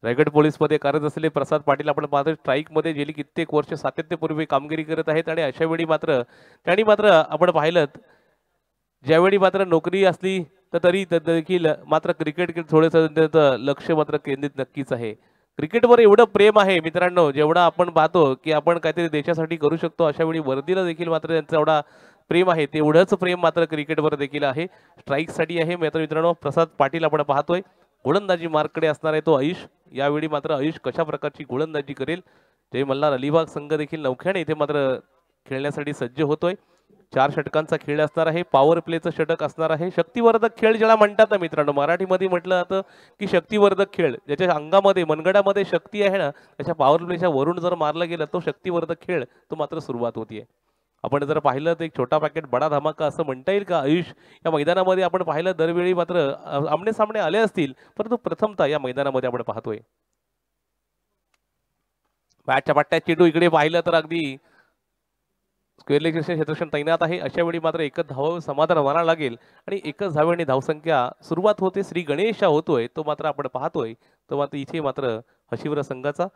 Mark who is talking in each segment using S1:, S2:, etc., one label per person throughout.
S1: Raigad police मध्ये कार्यरत असलेले प्रसाद पाटील आपण पाहतो स्ट्राईक मध्ये गेली कित्येक वर्ष सातत्यपूर्वी कामगिरी करत आहेत आणि अशा वेळी मात्र त्यांनी मात्र आपण पाहिलं ज्यावेळी मात्र नोकरी असली तर तरी देखील मात्र क्रिकेट थोडंसं लक्ष मात्र केंद्रित नक्कीच आहे. क्रिकेटवर एवढं प्रेम आहे मित्रांनो, जेवढं आपण पाहतो की आपण काहीतरी देशासाठी करू शकतो अशा वेळी वर्दीला देखील मात्र त्यांचा एवढा प्रेम आहे, तेवढंच प्रेम मात्र क्रिकेटवर देखील आहे. स्ट्राईकसाठी आहे मित्रांनो. प्रसाद पाटील आपण पाहतोय गोलंदाजी मार्ककडे असणार आहे तो आयुष. यावेळी मात्र आयुष कशा प्रकारची गोलंदाजी करेल. जय मल्हार अलिबाग संघ देखील नवख्याने इथे मात्र खेळण्यासाठी सज्ज होतोय. 4 षटकांचा खेळ असणार आहे. पॉवर प्लेचं षटक असणार आहे. शक्तिवर्धक खेळ ज्याला म्हणतात ना मित्रांनो, मराठीमध्ये म्हटलं जातं की शक्तिवर्धक खेळ, ज्याच्या अंगामध्ये मनगडामध्ये शक्ती आहे ना, त्याच्या पॉवर प्लेच्या वरून जर मारलं गेलं तो शक्तिवर्धक खेळ तो मात्र सुरुवात होतीये. आपण जर पाहिलं तर एक छोटा पॅकेट बडा धमाका असं म्हणता येईल का आयुष. या मैदानामध्ये आपण पाहिलं दरवेळी मात्र आमने सामने आले असतील, परंतु प्रथमतः या मैदानामध्ये आपण पाहतोय बॅटच्या पट्ट्यात चेंडू इकडे पाहिलं तर अगदी स्क्वेअर लेग क्षेत्ररक्षण तैनात आहे. अशा वेळी मात्र एकच धाव समाधान मानावं लागेल आणि एकच धावेने धावसंख्या सुरुवात होते. श्री गणेश होतोय तो मात्र आपण पाहतोय. तो मात्र इथे मात्र हशिवरा संघाचा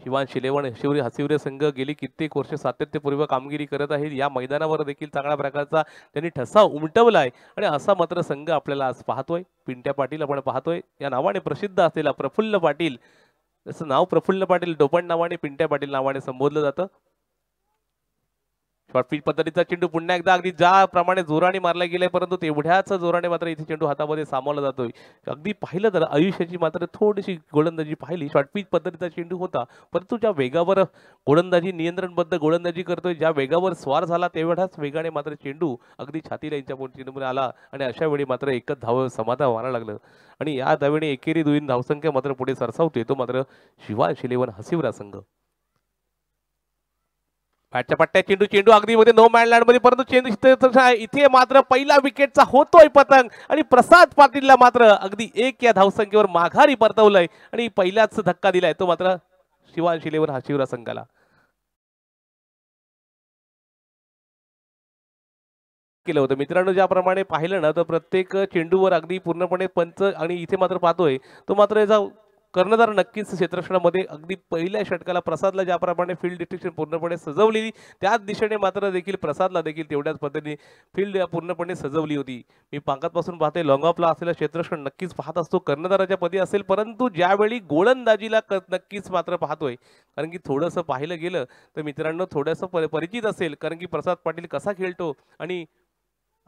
S1: शिवान शिलेवण हसिवरे संघ गेली कित्येक वर्ष सातत्यपूर्व कामगिरी करत आहे. या मैदानावर देखील चांगल्या प्रकारचा त्यांनी ठसा उमटवलाय आणि असा मात्र संघ आपल्याला आज पाहतोय. पिंट्या पाटील आपण पाहतोय. या नावाने प्रसिद्ध असलेला प्रफुल्ल पाटील, त्याचं नाव प्रफुल्ल पाटील टोपण नावाने पिंट्या पाटील नावाने संबोधलं जातं. शॉर्ट पिच पद्धतीचा चेंडू पुन्हा एकदा अगदी ज्याप्रमाणे जोराने मारला गेलाय, परंतु तेवढ्याच जोराने मात्र इथे चेंडू हातामध्ये सामावला जातोय. अगदी पाहिलं तर आयुष्याची मात्र थोडीशी गोलंदाजी पाहिली. शॉर्ट पिच पद्धतीचा चेंडू होता, परंतु ज्या वेगावर गोलंदाजी नियंत्रणबद्ध गोलंदाजी करतोय, ज्या वेगावर स्वार झाला तेवढ्याच वेगाने मात्र चेंडू अगदी छातीला यांच्या चेंडूमध्ये आला आणि अशा वेळी मात्र एकच धाव समाधान मारायला लागलं आणि या धावेने एकेरी दुईन धावसंख्या मात्र पुढे सरसावते. तो मात्र शिवान शिलेवन हसिवरा संघ. बॅटच्या पट्ट्यात चेंडू अगदी मध्ये नो मॅन लँड मध्ये, परंतु चेंडू इथे मात्र पहिला विकेटचा होतोय पतंग आणि प्रसाद पाटीलला मात्र अगदी 1 या धावसंख्येवर माघारी परतवलंय आणि पहिल्याच धक्का दिलाय तो मात्र शिवान शिलेवर हशिवरा संघाला केलं होतं. मित्रांनो ज्याप्रमाणे पाहिलं ना तर प्रत्येक चेंडूवर अगदी पूर्णपणे पंच आणि इथे मात्र पाहतोय तो मात्र याचा कर्णधार नक्कीच क्षेत्ररक्षणामध्ये अगदी पहिल्या षटकाला प्रसादला ज्याप्रमाणे फील्ड डिस्ट्रिक्शन पूर्णपणे सजवलेली त्याच दिशेने मात्र देखील प्रसादला देखील तेवढ्याच पद्धतीने फील्ड पूर्णपणे सजवली होती. मी पाकातपासून पाहतोय लॉंग ऑफला असलेला क्षेत्ररक्षण नक्कीच पाहत असतो कर्णधाराच्या पदी असेल, परंतु ज्यावेळी गोलंदाजीला नक्कीच मात्र पाहतोय. कारण की थोडंसं पाहिलं गेलं तर मित्रांनो थोडंसं परिचित असेल, कारण की प्रसाद पाटील कसा खेळतो आणि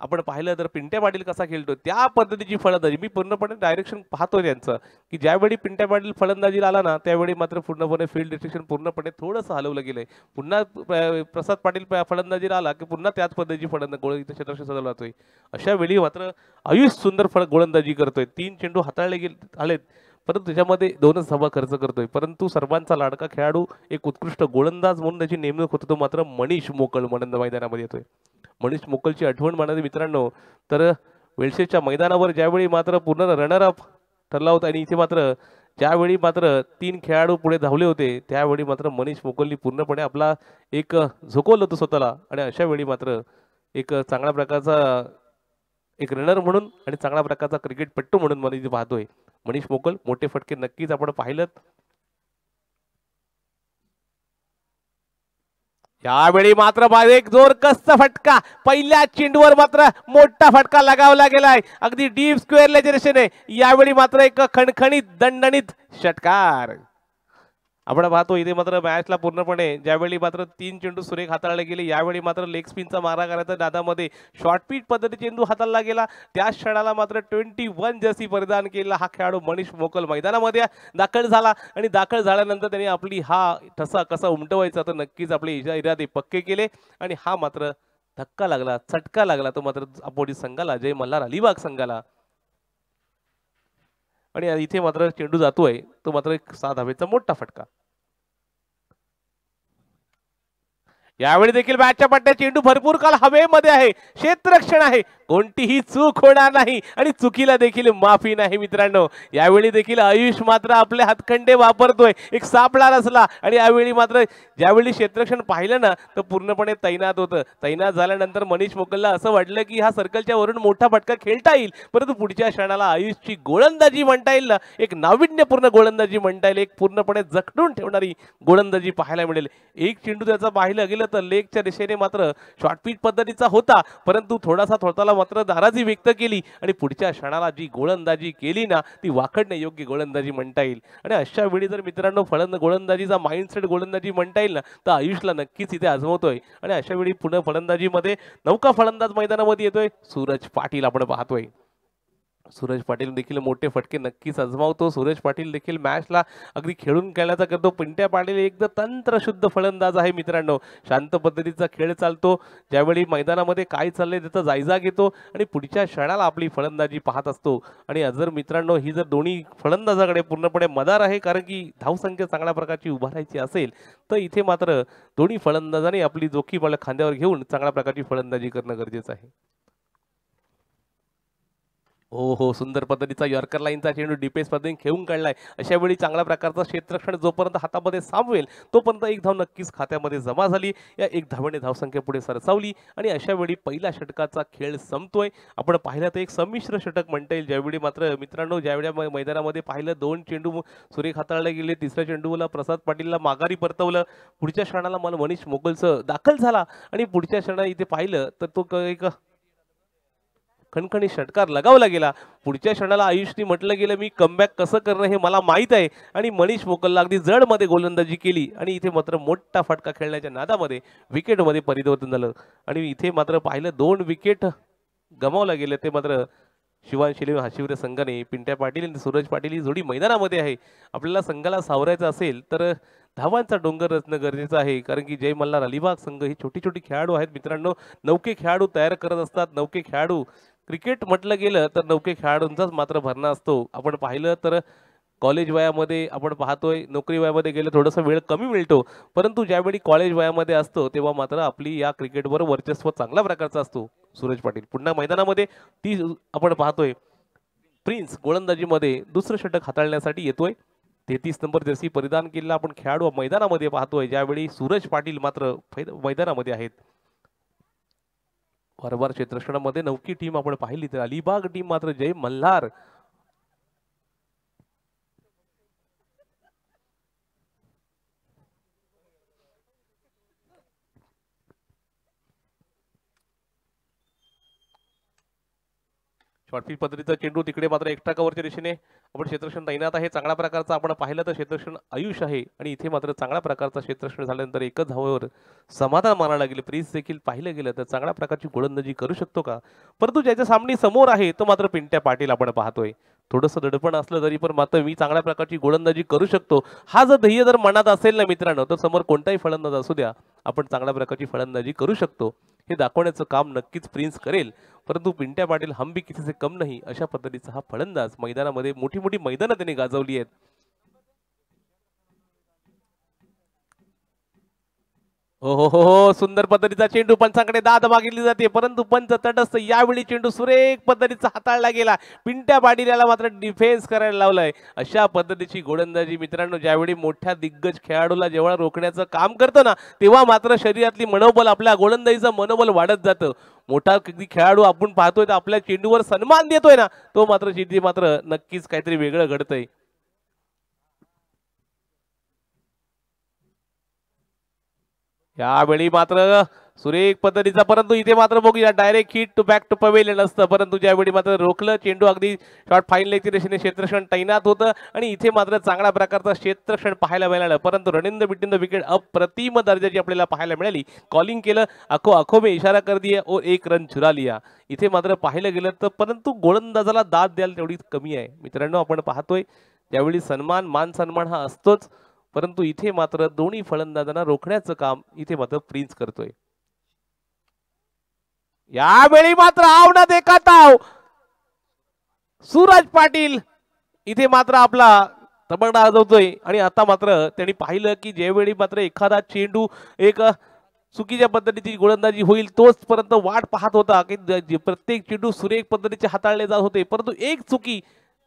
S1: आपण पाहिलं तर पिंट्या पाटील कसा खेळतो त्या पद्धतीची फलंदाजी मी पूर्णपणे डायरेक्शन पाहतोय त्यांचं, की ज्यावेळी पिंट्या पाटील फलंदाजीला आला ना त्यावेळी मात्र पूर्णपणे फील्ड डिस्ट्रिक्शन पूर्णपणे थोडंसं हलवलं गेलंय. पुन्हा प्रसाद पाटील फलंदाजीला आला की पुन्हा त्याच पद्धतीची गोळ इथं क्षेत्ररक्षण सजवलं जातोय. अशा वेळी मात्र आयुष सुंदर गोलंदाजी करतोय. 3 चेंडू हाताळले आलेत, परंतु त्याच्यामध्ये 2च धावा खर्च करतोय. परंतु सर्वांचा लाडका खेळाडू एक उत्कृष्ट गोलंदाज म्हणून त्याची नेमणूक होतो तो मात्र मनीष मोकल म्हणून मैदानामध्ये येतोय. मनीष मोकलची आठवण मानावी मित्रांनो तर वेल्सेच्या मैदानावर ज्यावेळी मात्र पूर्ण रनर अप ठरला होता आणि इथे मात्र ज्यावेळी मात्र 3 खेळाडू पुढे धावले होते त्यावेळी मात्र मनीष मोकलनी पूर्णपणे आपला एक झोकवलं होतं स्वतःला आणि अशा वेळी मात्र एक चांगल्या प्रकारचा एक रनर म्हणून आणि चांगल्या प्रकारचा क्रिकेटपट्टू म्हणून मला इथे पाहतोय मनीष मोकल. मोठे फटके नक्कीच आपण पाहिलं. यावेळी मात्र एक जोरकस्त फटका पहिल्या चेंडूवर मात्र मोठा फटका लगावला गेलाय अगदी डीप स्क्वेअरला दिशेने. यावेळी मात्र एक खणखणीत दणदणीत षटकार आपण पाहतो. इथे मात्र मॅचला पूर्णपणे ज्यावेळी मात्र 3 चेंडू सुरेख हाताळले गेले यावेळी मात्र लेग स्पिनचा मारा करायचा नादामध्ये शॉर्ट पिच पद्धती चेंडू हाताळला गेला. त्याच क्षणाला मात्र 21 जर्सी परिधान केलेला हा खेळाडू मनीष मोकल मैदानामध्ये दाखल झाला आणि दाखल झाल्यानंतर त्यांनी आपली हा ठसा कसा उमटवायचा तर नक्कीच आपले इरादे पक्के केले आणि हा मात्र धक्का लागला चटका लागला तो मात्र अपोजिट संघाला जय मल्हार अलिबाग संघाला आणि इथे मात्र चेंडू जातोय तो मात्र एक 6 धावेचा मोठा फटका. यावेळी देखील बॅटच्या पट्ट्या चेंडू भरपूर काल हवेमध्ये आहे, क्षेत्ररक्षण आहे, कोणतीही चूक होणार नाही आणि चुकीला देखील माफी नाही मित्रांनो. यावेळी देखील आयुष मात्र आपले हातखंडे वापरतोय, एक सापळा रचला आणि यावेळी मात्र ज्यावेळी क्षेत्ररक्षण पाहिलं ना तर पूर्णपणे तैनात होतं. तैनात झाल्यानंतर मनीष मोकलला असं वाटलं की हा सर्कलच्या वरून मोठा फटका खेळता येईल, परंतु पुढच्या क्षणाला आयुषची गोलंदाजी म्हणता येईल ना, एक नाविन्यपूर्ण गोलंदाजी म्हणता येईल, एक पूर्णपणे जखडून ठेवणारी गोलंदाजी पाहायला मिळेल. एक चेंडू त्याचा पाहिलं गेलं तर लेगच्या दिशेने मात्र शॉर्ट पिच पद्धतीचा होता, परंतु थोडासा थोताला मात्र नाराजी व्यक्त केली आणि पुढच्या क्षणाला जी गोलंदाजी केली ना ती वाखडणे योग्य गोलंदाजी म्हणता येईल. आणि अशा वेळी जर मित्रांनो गोलंदाजीचा माइंडसेट गोलंदाजी म्हणता येईल ना तर आयुषला नक्कीच इथे आजमवतोय. आणि अशा वेळी पुन्हा फलंदाजीमध्ये नौका फलंदाज मैदानामध्ये येतोय सूरज पाटील आपण पाहतोय. सूरज पाटील देखील मोठे फटके नक्कीच आजमावतो. सूरज पाटील देखील मॅचला अगदी खेळून खेळण्याचा करतो. पिंट्या पाटील एकदम तंत्रशुद्ध फलंदाज आहे मित्रांनो. शांत पद्धतीचा खेळ चालतो, ज्यावेळी मैदानामध्ये काय चाललंय त्याचा जायजा घेतो आणि पुढच्या क्षणाला आपली फलंदाजी पाहत असतो. आणि जर मित्रांनो ही जर दोन्ही फलंदाजाकडे पूर्णपणे मदार आहे, कारण की धावसंख्या चांगल्या प्रकारची उभारायची असेल तर इथे मात्र दोन्ही फलंदाजांनी आपली जोखीम खांद्यावर घेऊन चांगल्या प्रकारची फलंदाजी करणं गरजेचं आहे. हो हो, सुंदर पद्धतीचा यॉर्कर लाईनचा चेंडू डिफेन्स पद्धतीने खेळून काढलाय. अशा वेळी चांगल्या प्रकारचा क्षेत्ररक्षण जोपर्यंत हातामध्ये सामवेल तोपर्यंत एक धाव नक्कीच खात्यामध्ये जमा झाली. या एक धावेने धावसंख्या पुढे सरसावली आणि अशा वेळी पहिल्या षटकाचा खेळ संपतोय. आपण पाहिलं तर एक संमिश्र षटक म्हणता येईल. ज्यावेळी मात्र मित्रांनो ज्यावेळी मैदानामध्ये पाहिलं दोन चेंडू सुरेख हाताळले गेले, तिसऱ्या चेंडूला प्रसाद पाटीलला माघारी परतवलं, पुढच्या क्षणाला मला मनीष मोगलचं दाखल झाला आणि पुढच्या क्षणाला इथे पाहिलं तर तो एक खणखणी षटकार लगावला गेला. पुढच्या क्षणाला आयुषनी म्हटलं गेलं मी कमबॅक कसं करणं हे मला माहीत आहे आणि मनीष मोकलला अगदी जडमध्ये गोलंदाजी केली आणि इथे मात्र मोठा फटका खेळण्याच्या नादामध्ये विकेटमध्ये परिवर्तन झालं. आणि इथे मात्र पाहिलं 2 विकेट गमावला गेले. ते मात्र शिवांशिले हाशिवरे संघाने पिंट्या पाटील आणि सूरज पाटील ही जोडी मैदानामध्ये आहे. आपल्याला संघाला सावरायचं असेल तर धावांचा डोंगर रचणं गरजेचं आहे, कारण की जय मल्हार अलिबाग संघ ही छोटी छोटी खेळाडू आहेत मित्रांनो. नौके खेळाडू तयार करत असतात. नौके खेळाडू क्रिकेट म्हटलं गेलं तर नौके खेळाडूंचाच मात्र भरणा असतो. आपण पाहिलं तर कॉलेज वयामध्ये आपण पाहतोय, नोकरी वयामध्ये गेलं थोडासा वेळ कमी मिळतो, परंतु ज्यावेळी कॉलेज वयामध्ये असतो तेव्हा मात्र आपली या क्रिकेटवर वर्चस्व चांगल्या प्रकारचा असतो. सूरज पाटील पुन्हा मैदानामध्ये ती आपण पाहतोय प्रिन्स गोलंदाजीमध्ये दुसरं षटक हाताळण्यासाठी येतोय. 33 नंबर जर्सी परिधान केलेला आपण खेळाडू मैदानामध्ये पाहतोय, ज्यावेळी सूरज पाटील मात्र मैदानामध्ये आहेत. वारंवार क्षेत्ररक्षणामध्ये नौकी टीम आपण पाहिली तर अलिबाग टीम मात्र जय मल्हार शॉर्टपिच पद्धतीचा चेंडू तिकडे मात्र एकटा कव्हरच्या दिशेने आपण क्षेत्ररक्षण तैनात आहे. चांगल्या प्रकारचा आपण पाहिलं तर क्षेत्ररक्षण आयुष आहे आणि इथे मात्र चांगल्या प्रकारचा क्षेत्ररक्षण झाल्यानंतर एकच धावेवर समाधान मानायला गेले. प्रिन्स देखील पाहिलं गेलं तर चांगल्या प्रकारची गोलंदाजी करू शकतो का, परंतु ज्याच्या सामने समोर आहे तो मात्र पिंट्या पाटील आपण पाहतोय. थोडंसं दडपण असलं तरी पण मात्र मी चांगल्या प्रकारची गोलंदाजी करू शकतो हा जर ध्येय जर मनात असेल ना मित्रांनो तर समोर कोणताही फलंदाज असू द्या आपण चांगल्या प्रकारची फलंदाजी करू शकतो हे दाखवण्याचं काम नक्कीच प्रिन्स करेल. परंतु पिंट्या पाटील हम भी किसी से कम नाही अशा पद्धतीचा हा फलंदाज मैदानामध्ये मोठी मोठी मैदानं त्यांनी गाजवली आहेत. हो हो हो हो, सुंदर पद्धतीचा चेंडू पंचांकडे दाद मागितली जाते, परंतु पंच तटस्थ. यावेळी चेंडू सुरेख पद्धतीचा हाताळला गेला. पिंट्या पाटील याला मात्र डिफेन्स करायला लावलाय. अशा पद्धतीची गोलंदाजी मित्रांनो ज्यावेळी मोठ्या दिग्गज खेळाडूला जेव्हा रोखण्याचं काम करतं ना तेव्हा मात्र शरीरातली मनोबल आपल्या गोलंदाजीचं मनोबल वाढत जातं. मोठा खेळाडू आपण पाहतोय तर आपल्या चेंडूवर सन्मान देतोय ना तो मात्र जिथे मात्र नक्कीच काहीतरी वेगळं घडतंय. यावेळी मात्र सुरेख पद्धतीचा, परंतु इथे मात्र बघूया direct hit to back to pavilion असतं, परंतु ज्यावेळी मात्र रोखलं चेंडू अगदी शॉर्ट फाईन लेगच्या दिशेने क्षेत्ररक्षण तैनात होतं आणि इथे मात्र चांगल्या प्रकारचं क्षेत्ररक्षण पाहायला मिळालं. परंतु running the between the wicket अप्रतिम दर्जाची आपल्याला पाहायला मिळाली. कॉलिंग केलं आखो आखो में इशारा कर दिया और 1 रन चुरा लिया. इथे मात्र पाहिलं गेलं तर परंतु गोलंदाजाला दाद द्यायला तेवढी कमी आहे मित्रांनो. आपण पाहतोय ज्यावेळी सन्मान मान सन्मान हा असतोच, परंतु इथे मात्र दोन्ही फलंदाजांना रोखण्याचं काम इथे मात्र प्रिन्स करतोय. यावेळी मात्र आव ना देखा ताव सूरज पाटील इथे मात्र आपला तबकडा आजवतोय आणि आता मात्र त्यांनी पाहिलं की ज्यावेळी मात्र एखादा चेंडू एक चुकीच्या पद्धतीची गोलंदाजी होईल तोचपर्यंत वाट पाहत होता की प्रत्येक चेंडू सुरेख पद्धतीचे हाताळले जात होते, परंतु एक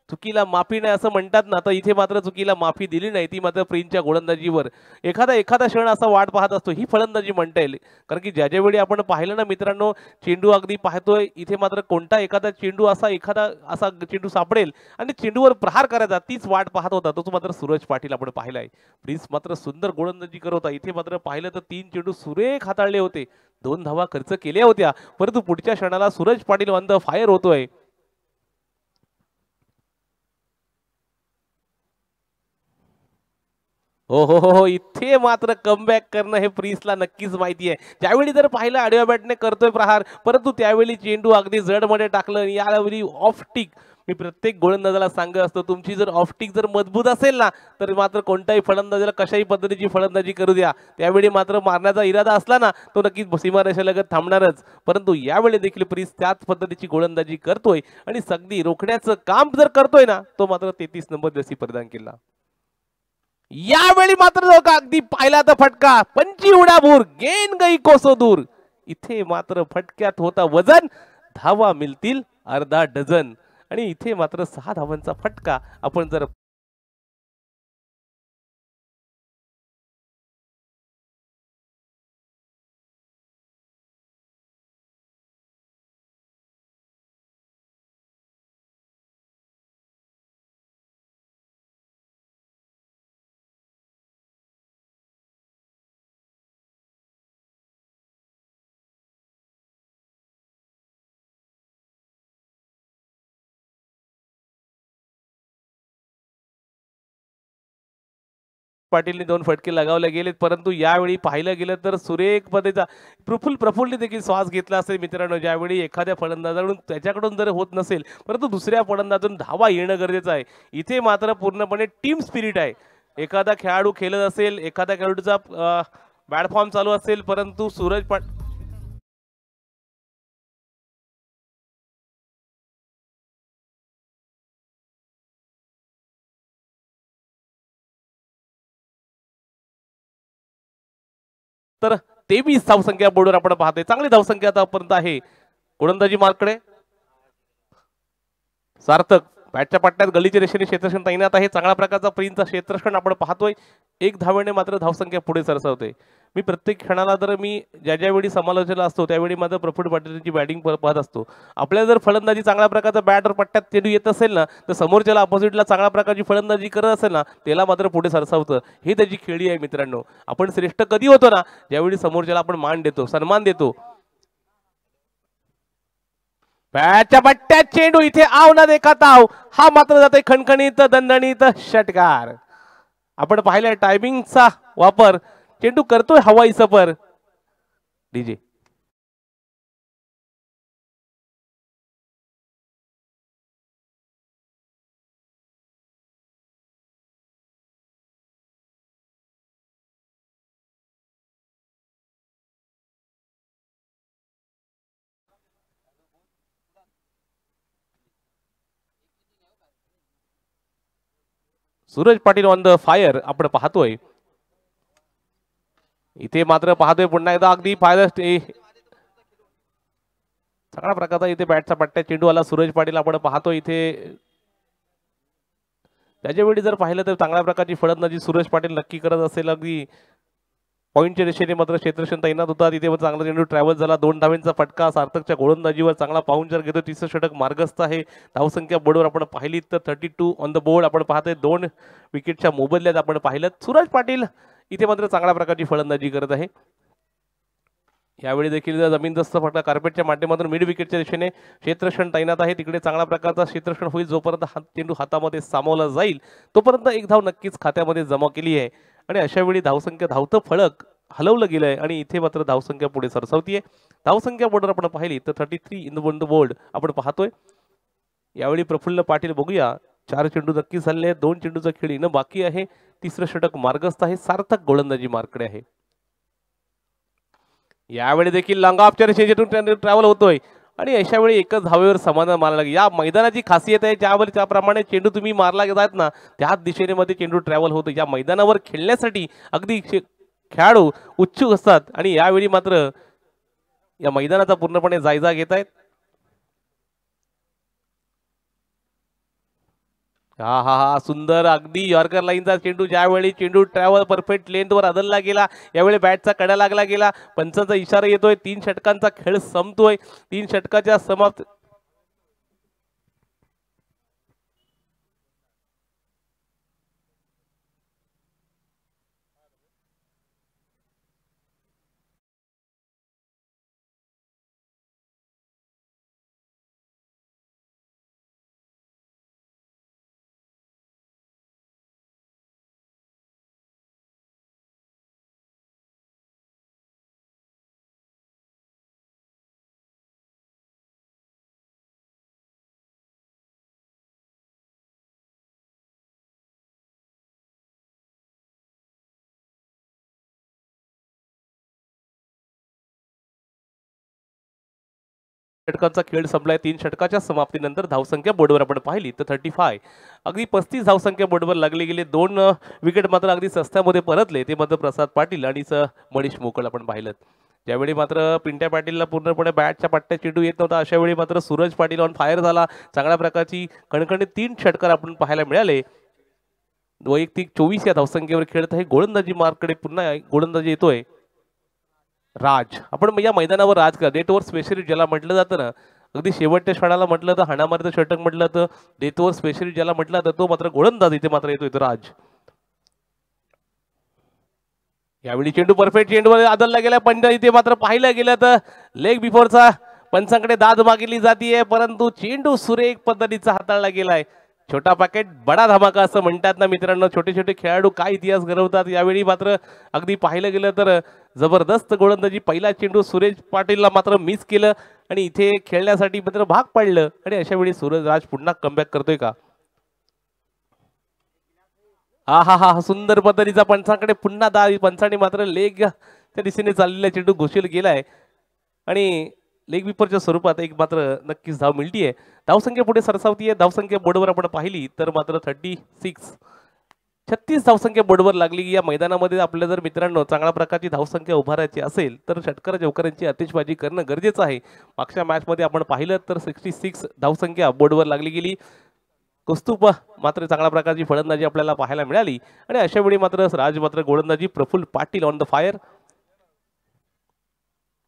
S1: चुकीला माफी नाही असं म्हणतात ना, तर इथे मात्र चुकीला माफी दिली नाही, ती मात्र प्रिन्सच्या गोलंदाजीवर एखादा क्षण असा वाट पाहत असतो, ही फलंदाजी म्हणता येईल. कारण की ज्या वेळी आपण पाहिलं ना मित्रांनो, चेंडू अगदी पाहतोय इथे मात्र कोणता एखादा चेंडू असा चेंडू सापडेल आणि चेंडूवर प्रहार करायचा तीच वाट पाहत होता, तोच मात्र सूरज पाटील आपण पाहिलाय. प्रिन्स मात्र सुंदर गोलंदाजी करत होता. इथे मात्र पाहिलं तर 3 चेंडू सुरेख हाताळले होते, 2 धावा खर्च केल्या होत्या, परंतु पुढच्या क्षणाला Suraj Patil on the fire होतोय. हो, इथे मात्र कमबॅक करणं हे प्रिन्सला नक्कीच माहिती आहे. ज्यावेळी जर पाहिलं आडव्या बॅटने करतोय प्रहार, परंतु त्यावेळी चेंडू अगदी जडमध्ये टाकलं. यावेळी ऑफ टिक, मी प्रत्येक गोलंदाजाला सांगत असतो, तुमची जर ऑफ टिक जर मजबूत असेल ना, तर मात्र कोणत्याही फलंदाजाला कशाही पद्धतीची फलंदाजी करू द्या. त्यावेळी मात्र मारण्याचा इरादा असला ना, तो नक्कीच सीमारेषेलगत थांबणारच. परंतु यावेळी देखील प्रिन्स त्याच पद्धतीची गोलंदाजी करतोय आणि सगळी रोखण्याचं काम जर करतोय ना, तो मात्र 33 नंबर जर्सी परिधान केला. यावेळी मात्र अगदी पाहिला तर फटका, पंची उडा भूर, गेन गई कोसो दूर. इथे मात्र फटक्यात होता वजन, धावा मिळतील अर्धा डझन. आणि इथे मात्र 6 धावांचा फटका आपण जर पाटीलने 2 फटके लगावले गेलेत, परंतु यावेळी पाहिलं गेलं तर सुरेख पद्धतीचा प्रफुल्ली देखील श्वास घेतला असेल मित्रांनो. ज्यावेळी एखाद्या फलंदाजाकडून त्याच्याकडून जर होत नसेल, परंतु दुसऱ्या फलंदाजातून धावा येणं गरजेचं आहे. इथे मात्र पूर्णपणे टीम स्पिरिट आहे. एखादा खेळाडू खेळत असेल, एखाद्या खेळाडूचा बॅड फॉर्म चालू असेल, परंतु तर 23 धावसंख्या बोर्डवर आपण पाहतोय. चांगली धावसंख्या आतापर्यंत आहे. गोलंदाजी मार्ककडे सार्थक बॅटच्या पट्ट्यात गलीच्या रेषेने क्षेत्ररक्षण तैनात आहे. चांगल्या प्रकारचा प्रिन्सचा क्षेत्ररक्षण आपण पाहतोय. 1 धावेने मात्र धावसंख्या पुढे सरसावते. मी प्रत्येक क्षणाला जर मी ज्या वेळी समालोचनाला असतो त्यावेळी मात्र प्रफुल्ल पाटीलची बॅटिंग पाहत असतो. आपल्याला जर फलंदाजी चांगल्या प्रकारचा बॅटर पट्ट्यात चेंडू येत असेल ना, तर समोरच्याला अपोजिटला चांगल्या प्रकारची फलंदाजी करत असेल ना, त्याला मात्र पुढे सरसावतं. ही त्याची खेळी आहे मित्रांनो. आपण श्रेष्ठ कधी होतो ना, ज्यावेळी समोरच्याला आपण मान देतो, सन्मान देतो. बॅटच्या पट्ट्यात चेंडू, इथे आव ना देखा ताव, हा मात्र जाते खणखणीत दणदणीत षटकार. आपण पाहिलं टायमिंगचा वापर, चेंडू करतोय हवाई सफर. DJ Suraj Patil on the fire आपण पाहतोय. इथे मात्र पाहतोय पुन्हा एकदा अगदी फायदा चांगल्या प्रकारचा इथे बॅटचा पट्ट्या चेंडू आला. सूरज पाटील आपण पाहतोय इथे. त्याच्या वेळी जर पाहिलं तर चांगल्या प्रकारची फलंदाजी सूरज पाटील नक्की करत असेल. अगदी पॉईंटच्या दिशेने मात्र क्षेत्ररक्षण तैनात होता. तिथे चांगला चेंडू ट्रॅव्हल झाला. 2 धावांचा फटका. सार्थकच्या गोलंदाजीवर चांगला पाहुणचार घेतो. 30 षटक मार्गस्थ आहे. धावसंख्या बोर्डवर आपण पाहिली तर 32 ऑन द बोर्ड आपण पाहतोय. 2 विकेटच्या मोबदल्यात आपण पाहिलं. सूरज पाटील इथे मात्र चांगल्या प्रकारची फलंदाजी करत आहे. यावेळी देखील जमीनदस्त फटका कार्पेटच्या माध्यमातून मिड विकेटच्या दिशेने क्षेत्ररक्षण तैनात आहे. तिकडे चांगल्या प्रकारचा क्षेत्ररक्षण होईल. जोपर्यंत हा चेंडू हातामध्ये सामावला जाईल तोपर्यंत 1 धाव नक्कीच खात्यामध्ये जमा केली आहे. आणि अशा वेळी धावसंख्या धावतं फलक हलवलं गेलंय आणि इथे मात्र धावसंख्या पुढे सरसावतीये. धावसंख्या बोर्डवर आपण पाहिली तर 33 इन द बोर्ड आपण पाहतोय. यावेळी प्रफुल्ल पाटील बघूया. 4 चेंडू नक्की झाले. 2 चेंडूचा खेळ न बाकी आहे. 3रं षटक मार्गस्थ आहे. सार्थक गोलंदाजी मार्कडे आहे. यावेळी देखील लॉंग रेषेतून ट्रॅव्हल होतोय आणि अशा वेळी एकच धावेवर समाधान मारायला लागेल. या मैदानाची खासियत आहे ज्याप्रमाणे चेंडू तुम्ही मारला जात ना त्याच दिशेने मध्ये चेंडू ट्रॅव्हल होतो. या मैदानावर खेळण्यासाठी अगदी खेळाडू उत्सुक असतात आणि यावेळी मात्र या मैदानाचा पूर्णपणे जायजा घेत आहेत. हा हा हा सुंदर अगदी यॉर्कर लाईनचा चेंडू, ज्यावेळी चेंडू ट्रॅव्हल परफेक्ट लेंथवर आदलला गेला, यावेळी बॅटचा कडा लागला गेला. पंचांचा इशारा येतोय, 3 षटकांचा खेळ संपतोय. 3 षटकाच्या समाप्त षटकांचा खेळ संपलाय. 3 षटकाच्या समाप्तीनंतर धावसंख्या बोर्डवर आपण पाहिली तर 35, अगदी 35 धावसंख्या बोर्डवर लागली गेली. 2 विकेट मात्र अगदी सस्त्यामध्ये परतले, ते मात्र प्रसाद पाटील आणि मनीष मोकळ आपण पाहिलं. ज्यावेळी मात्र पिंट्या पाटीलला पूर्णपणे बॅटच्या पट्ट्यात चेंडू येत नव्हता, अशा वेळी मात्र सूरज पाटील ऑन फायर झाला. चांगल्या प्रकारची कणकणी 3 षटकार आपण पाहायला मिळाले. वैयक्तिक 24 या धावसंख्येवर खेळत आहे. गोलंदाजी मार्ककडे पुन्हा गोलंदाजी येतोय राज. आपण या मैदानावर राज करा, डेट ओव्हर स्पेशलिस्ट ज्याला म्हटलं जातं ना, अगदी शेवटच्या क्षणाला म्हटलं तर हाणामारीचं षटक म्हटलं तर डेट ओव्हर स्पेशलिस्ट ज्याला म्हटलं जातं, तो मात्र गोलंदाज इथे मात्र येतोय राज. यावेळी चेंडू परफेक्ट चेंडूवर आदलला गेला. पंजा इथे मात्र पाहिलं गेलं तर लेग बिफोरचा पंचांकडे दाद मागितली जातीये, परंतु चेंडू सुरेख पद्धतीचा हाताळला गेलाय. छोटा पॅकेट बडा धमाका असं म्हणतात ना मित्रांनो. छोटे छोटे खेळाडू काय इतिहास घडवतात. यावेळी मात्र अगदी पाहिलं गेलं तर जबरदस्त गोलंदाजी. पहिला चेंडू सुरेश पाटीलला मात्र मिस केलं आणि इथे खेळण्यासाठी मात्र भाग पाडलं. आणि अशा वेळी सूरज राज पुन्हा कमबॅक करतोय का? हा हा हा सुंदर पद्धतीचा पंचांकडे पुन्हा पंचाने मात्र लेग त्या दिशेने चाललेला चेंडू घोषित गेलाय आणि लेग विपरच्या स्वरूपात एक मात्र नक्कीच धाव मिळतीये. धावसंख्या पुढे सरसावतीये. धावसंख्या बोर्डवर आपण पाहिली तर मात्र 36 धावसंख्या बोर्डवर लागली. या मैदानामध्ये आपल्या जर मित्रांनो चांगल्या प्रकारची धावसंख्या उभारायची असेल तर षटकार चौकारांची आतिषबाजी करणं गरजेचं आहे. मागच्या मॅच मध्ये आपण पाहिलं तर 66 धावसंख्या बोर्डवर लागली गेली. कौस्तुभ मात्र चांगल्या प्रकारची फलंदाजी आपल्याला पाहायला मिळाली आणि अशा वेळी मात्र राज मात्र गोलंदाजी. Prafull Patil on the fire.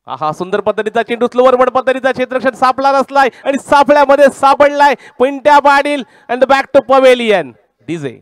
S1: हा सुंदर पद्धतीचा चेंडू स्लोवर बड पद्धतीचा क्षेत्ररक्षण सापला नसलाय आणि सापळ्यामध्ये सापडलाय Pintya Patil and back to pavilion. DJ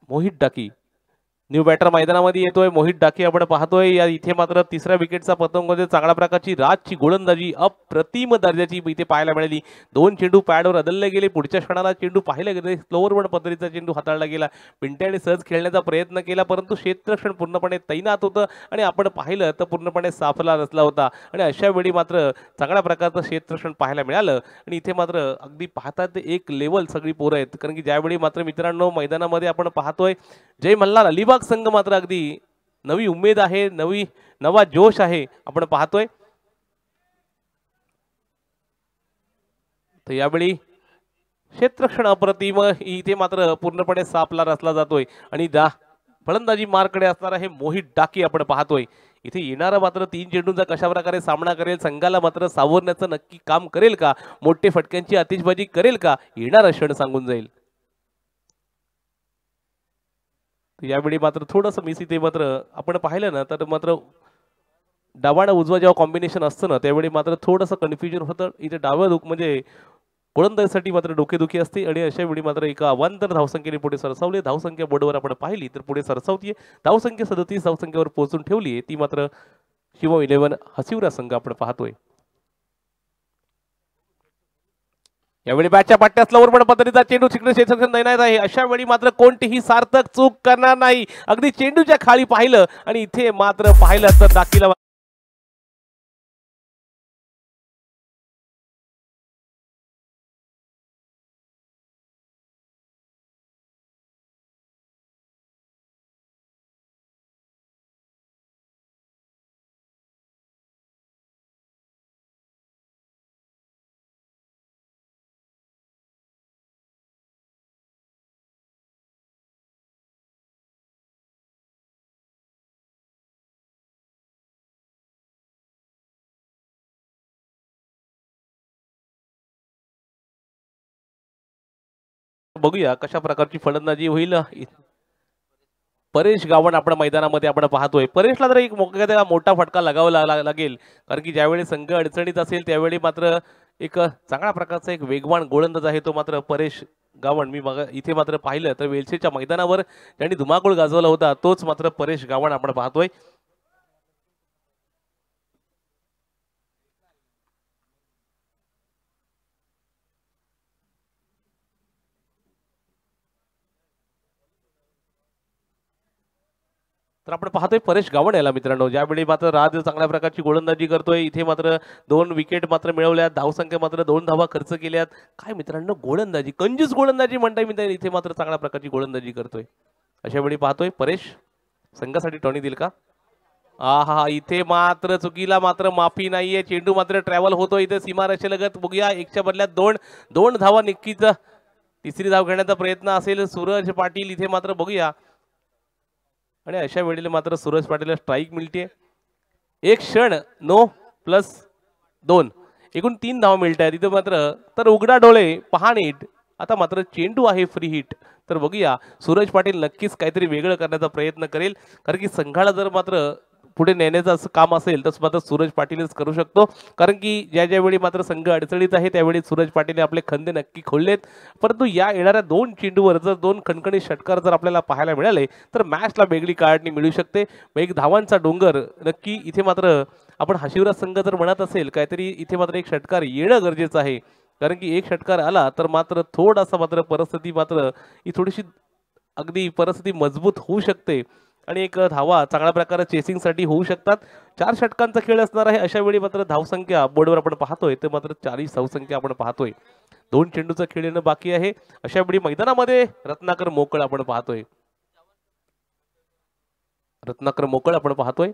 S1: Mohit डाकी न्यू बॅटर मैदानामध्ये येतोय. मोहित डाके आपण पाहतोय. या इथे मात्र तिसऱ्या विकेटचा पतंगमध्ये चांगल्या प्रकारची राजची गोलंदाजी अप्रतिम दर्जाची इथे पाहायला मिळाली. 2 चेंडू पॅडवर आदलले गेले. पुढच्या क्षणाला चेंडू पाहायला गेले स्लोवर बड पद्धतीचा चेंडू हाताळला गेला. पिंट्याने सहज खेळण्याचा प्रयत्न केला, परंतु क्षेत्ररक्षण पूर्णपणे तैनात होतं आणि आपण पाहिलं तर पूर्णपणे साफला रचला होता आणि अशा वेळी मात्र चांगल्या प्रकारचं क्षेत्ररक्षण पाहायला मिळालं. आणि इथे मात्र अगदी पाहतात एक लेवल सगळी पोरं आहेत, कारण की ज्यावेळी मात्र मित्रांनो मैदानामध्ये आपण पाहतोय जय मल्हार अलिबाग संघ मात्र अगदी नवी उमेद आहे, नवा जोश आहे आपण पाहतोय. तर यावेळी क्षेत्ररक्षण अप्रतिम इथे मात्र पूर्णपणे सापला रचला जातोय आणि फलंदाजी मार्कडे असणारा हे मोहित डाके आपण पाहतोय. इथे येणारा मात्र 3 चेंडूंचा कशा प्रकारे सामना करेल, संघाला मात्र सावरण्याचं नक्की काम करेल का, मोठे फटक्यांची आतिषबाजी करेल का, येणारा क्षण सांगून जाईल. यावेळी मात्र थोडंसं मिस इथे मात्र आपण पाहिलं ना तर मात्र डावा आणि उजवा जेव्हा कॉम्बिनेशन असतं ना त्यावेळी मात्र थोडंसं कन्फ्युजन होतं. इथे डाव्या म्हणजे गोलंदाजीसाठी मात्र डोकेदुखी असते आणि अशा वेळी मात्र एका अवांतर धावसंख्येने पुढे सरसावले. धावसंख्या बोर्डवर आपण पाहिली तर पुढे सरसावतीये. धावसंख्या 37 धावसंख्येवर पोहोचून ठेवली ती मात्र शिवम 11 हसिवरा संघ आपण पाहतोय. यावेळी बॅटच्या पट्ट्यात लवरपण पद्धतीचा चेंडू तिकडे क्षेत्ररक्षण देण्यात आहे. अशा वेळी मात्र कोणतीही सार्थक चूक करणार नाही. अगदी चेंडूच्या खाली पाहिलं आणि इथे मात्र पाहिलं तर दाखीला बघूया कशा प्रकारची फलंदाजी होईल. परेश गावण आपण मैदानामध्ये आपण पाहतोय. परेशला जर एक मोठा फटका लगावा लागेल, कारण की ज्यावेळी संघ अडचणीत असेल त्यावेळी मात्र एक चांगल्या प्रकारचा एक वेगवान गोलंदाज आहे तो मात्र परेश गावण. मी मग इथे मात्र पाहिलं तर वेल्सेच्या मैदानावर ज्यांनी धुमाकूळ गाजवला होता तोच मात्र परेश गावण आपण पाहतोय. तर आपण पाहतोय परेश गावण याला मित्रांनो, ज्यावेळी मात्र राज चांगल्या प्रकारची गोलंदाजी करतोय. इथे मात्र 2 विकेट मात्र मिळवल्यात, धावसंख्या मात्र 2 धावा खर्च केल्यात. काय मित्रांनो गोलंदाजी, कंजूस गोलंदाजी म्हणताय मी, इथे मात्र चांगल्या प्रकारची गोलंदाजी करतोय. अशा वेळी पाहतोय परेश संघासाठी टर्नी देईल का? आहा, इथे मात्र चुकीला मात्र माफी नाहीये. चेंडू मात्र ट्रॅव्हल होतो इथे सीमारेषेलगत. बघूया एकच्या बदल्यात दोन धावा नक्कीच. तिसरी धाव घेण्याचा प्रयत्न असेल सूरज पाटील इथे मात्र बघूया. आणि अशा वेळेला मात्र सूरज पाटीलला स्ट्राईक मिळते. एक क्षण नो प्लस 2 एकूण 3 धावा मिळत आहेत इथे मात्र. तर उघडा डोळे पहा नीट. आता मात्र चेंडू आहे फ्री हिट. तर बघूया सूरज पाटील नक्कीच काहीतरी वेगळं करण्याचा प्रयत्न करेल, कारण की संघाला जर मात्र पुढे नेण्याचं असं काम असेल तर मात्र सूरज पाटीलच करू शकतो. कारण की ज्यावेळी मात्र संघ अडचणीत आहे त्यावेळी सूरज पाटील आपले खंदे नक्की खोललेत. परंतु या येणाऱ्या 2 चेंडूवर जर 2 खणखणी षटकार जर आपल्याला पाहायला मिळाले तर मॅचला वेगळी काढणी मिळू शकते. एक धावांचा डोंगर नक्की इथे मात्र आपण हशिवराज संघ जर म्हणत असेल काहीतरी इथे मात्र एक षटकार येणं गरजेचं आहे. कारण की एक षटकार आला तर मात्र थोडासा मात्र परिस्थिती मात्र ही थोडीशी अगदी परिस्थिती मजबूत होऊ शकते आणि एक धावा चांगल्या प्रकारे चेसिंगसाठी होऊ शकतात. 4 षटकांचा खेळ असणार आहे. अशा वेळी मात्र धावसंख्या बोर्डवर आपण पाहतोय तर मात्र 40 धावसंख्या आपण पाहतोय. 2 चेंडूचा खेळ येणं बाकी आहे. अशा वेळी मैदानामध्ये रत्नाकर मोकळ आपण पाहतोय. रत्नाकर मोकळ आपण पाहतोय.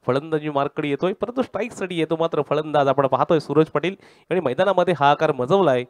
S1: फलंदाजी मार्ककडे येतोय, परंतु स्ट्राईकसाठी येतो मात्र फलंदाज आपण पाहतोय सूरज पाटील आणि मैदानामध्ये हा आकार मजवलाय.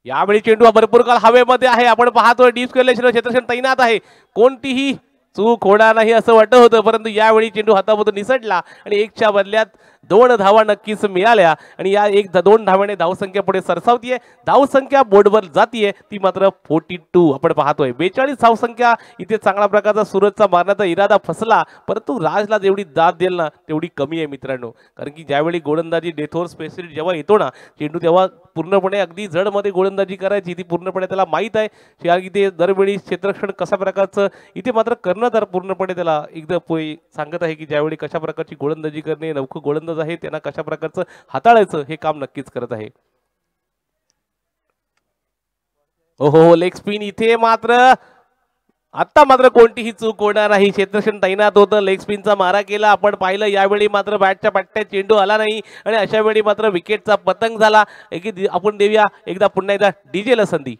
S1: यावेळी चेंडू हा भरपूर काळ हवेमध्ये आहे. आपण पाहतोय डीप स्क्वेअर क्षेत्रक्षण तैनात आहे. कोणतीही चूक होणार नाही असं वाटत होतं, परंतु यावेळी चेंडू हातामधून निसटला आणि एकच्या बदल्यात 2 धावा नक्कीच मिळाल्या आणि या 2 धावाने धावसंख्या पुढे सरसावतीये. धावसंख्या बोर्डवर जातीये ती मात्र 42 आपण पाहतोय. 42 धावसंख्या इथे चांगल्या प्रकारचा सूरजचा मारण्याचा इरादा फसला, परंतु राजला जेवढी दाद देईल ना तेवढी कमी आहे मित्रांनो. कारण की ज्यावेळी गोलंदाजी डेथ ओव्हर स्पेसिफिक जेव्हा येतो ना चेंडू, तेव्हा पूर्णपणे अगदी जडमध्ये गोलंदाजी करायची ती पूर्णपणे त्याला माहीत आहे. इथे दरवेळी क्षेत्ररक्षण कशा प्रकारचं इथे मात्र कर्णधार पूर्णपणे त्याला एकदा सांगत आहे की ज्यावेळी कशा प्रकारची गोलंदाजी करणे, नवखं गोलंदाज आहे त्यांना कशा प्रकारचं हाताळायचं हे काम नक्कीच करत आहे. ओहो, लेग स्पिन इथे मात्र आता मात्र कोणतीही चूक होणार नाही. क्षेत्ररक्षण तैनात होतं, लेग स्पिनचा मारा केला आपण पाहिलं. यावेळी मात्र बॅटच्या पट्ट्यात चेंडू आला नाही आणि अशा वेळी मात्र विकेटचा पतंग झाला. आपण देऊया पुन्हा एकदा डीजेला संधी.